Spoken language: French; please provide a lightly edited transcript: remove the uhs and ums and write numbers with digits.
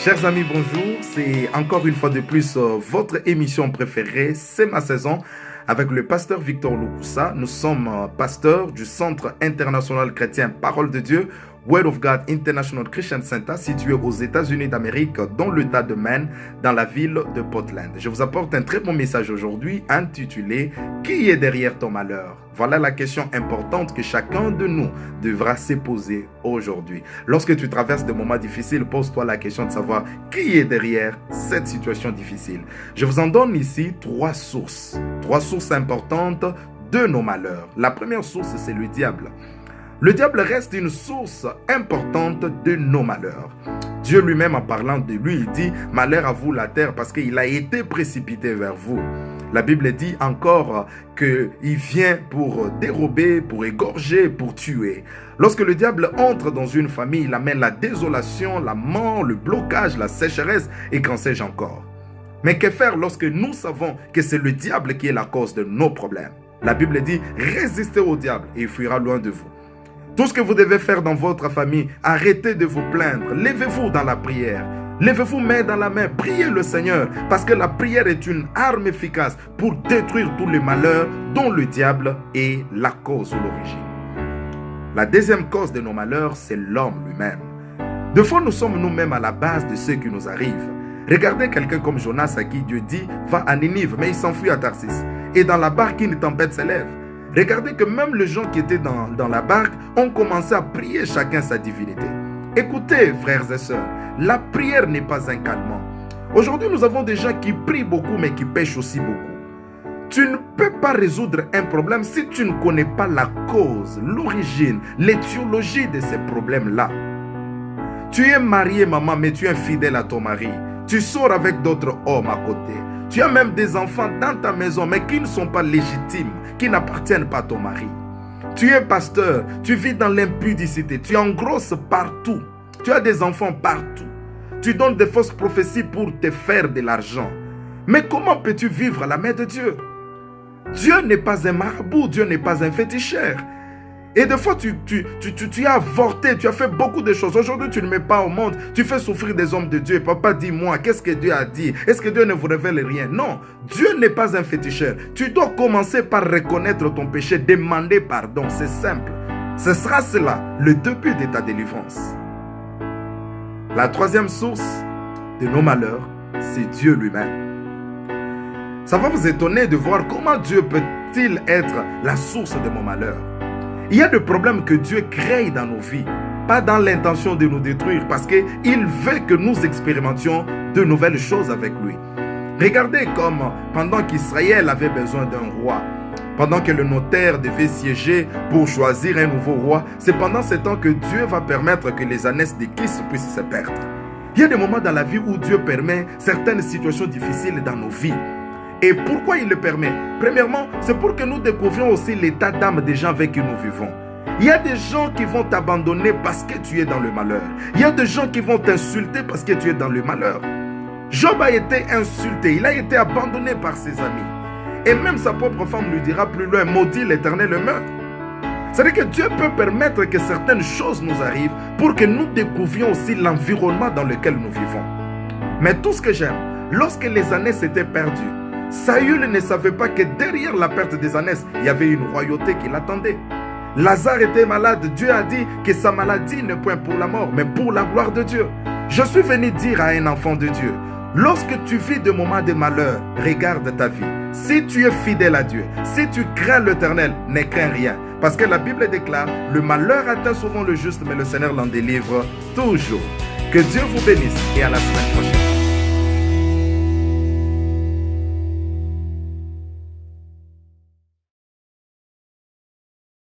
Chers amis, bonjour. C'est encore une fois de plus votre émission préférée, c'est ma saison, avec le pasteur Victor Lukusa. Nous sommes pasteurs du Centre international chrétien Parole de Dieu, Word of God International Christian Center, situé aux États-Unis d'Amérique, dans l'État de Maine, dans la ville de Portland. Je vous apporte un très bon message aujourd'hui intitulé « Qui est derrière ton malheur ?» Voilà la question importante que chacun de nous devra se poser aujourd'hui. Lorsque tu traverses des moments difficiles, pose-toi la question de savoir qui est derrière cette situation difficile. Je vous en donne ici trois sources importantes de nos malheurs. La première source, c'est le diable. Le diable reste une source importante de nos malheurs. Dieu lui-même, en parlant de lui, il dit « Malheur à vous la terre parce qu'il a été précipité vers vous ». La Bible dit encore qu'il vient pour dérober, pour égorger, pour tuer. Lorsque le diable entre dans une famille, il amène la désolation, la mort, le blocage, la sécheresse et qu'en sais-je encore. Mais que faire lorsque nous savons que c'est le diable qui est la cause de nos problèmes? La Bible dit « Résistez au diable et il fuira loin de vous ». Tout ce que vous devez faire dans votre famille, arrêtez de vous plaindre. Levez-vous dans la prière. Levez-vous main dans la main. Priez le Seigneur. Parce que la prière est une arme efficace pour détruire tous les malheurs dont le diable est la cause ou l'origine. La deuxième cause de nos malheurs, c'est l'homme lui-même. Des fois, nous sommes nous-mêmes à la base de ce qui nous arrive. Regardez quelqu'un comme Jonas à qui Dieu dit « Va à Ninive », mais il s'enfuit à Tarsis. Et dans la barque, une tempête s'élève. Regardez que même les gens qui étaient dans la barque ont commencé à prier chacun sa divinité. Écoutez, frères et sœurs, la prière n'est pas un calmant. Aujourd'hui, nous avons des gens qui prient beaucoup, mais qui pêchent aussi beaucoup. Tu ne peux pas résoudre un problème si tu ne connais pas la cause, l'origine, l'étiologie de ces problèmes-là. Tu es marié, maman, mais tu es infidèle à ton mari. Tu sors avec d'autres hommes à côté. Tu as même des enfants dans ta maison, mais qui ne sont pas légitimes, qui n'appartiennent pas à ton mari. Tu es pasteur, tu vis dans l'impudicité, tu engrosses partout. Tu as des enfants partout. Tu donnes des fausses prophéties pour te faire de l'argent. Mais comment peux-tu vivre à la main de Dieu? Dieu n'est pas un marabout, Dieu n'est pas un féticheur. Et des fois, tu as avorté, tu as fait beaucoup de choses. Aujourd'hui, tu ne mets pas au monde, tu fais souffrir des hommes de Dieu. Papa, dis-moi, qu'est-ce que Dieu a dit? Est-ce que Dieu ne vous révèle rien? Non, Dieu n'est pas un féticheur. Tu dois commencer par reconnaître ton péché, demander pardon. C'est simple. Ce sera cela, le début de ta délivrance. La troisième source de nos malheurs, c'est Dieu lui-même. Ça va vous étonner de voir comment Dieu peut-il être la source de mon malheur. Il y a des problèmes que Dieu crée dans nos vies, pas dans l'intention de nous détruire, parce qu'il veut que nous expérimentions de nouvelles choses avec lui. Regardez comme pendant qu'Israël avait besoin d'un roi, pendant que le notaire devait siéger pour choisir un nouveau roi, c'est pendant ce temps que Dieu va permettre que les ânesses de Christ puissent se perdre. Il y a des moments dans la vie où Dieu permet certaines situations difficiles dans nos vies. Et pourquoi il le permet? Premièrement, c'est pour que nous découvrions aussi l'état d'âme des gens avec qui nous vivons. Il y a des gens qui vont t'abandonner parce que tu es dans le malheur. Il y a des gens qui vont t'insulter parce que tu es dans le malheur. Job a été insulté, il a été abandonné par ses amis. Et même sa propre femme lui dira plus loin, maudit l'Éternel meurt. C'est-à-dire que Dieu peut permettre que certaines choses nous arrivent pour que nous découvrions aussi l'environnement dans lequel nous vivons. Mais tout ce que j'aime, lorsque les années s'étaient perdues, Saül ne savait pas que derrière la perte des ânesses, il y avait une royauté qui l'attendait. Lazare était malade. Dieu a dit que sa maladie n'est point pour la mort, mais pour la gloire de Dieu. Je suis venu dire à un enfant de Dieu, lorsque tu vis des moments de malheur, regarde ta vie. Si tu es fidèle à Dieu, si tu crains l'Éternel, ne crains rien. Parce que la Bible déclare, le malheur atteint souvent le juste, mais le Seigneur l'en délivre toujours. Que Dieu vous bénisse et à la semaine prochaine.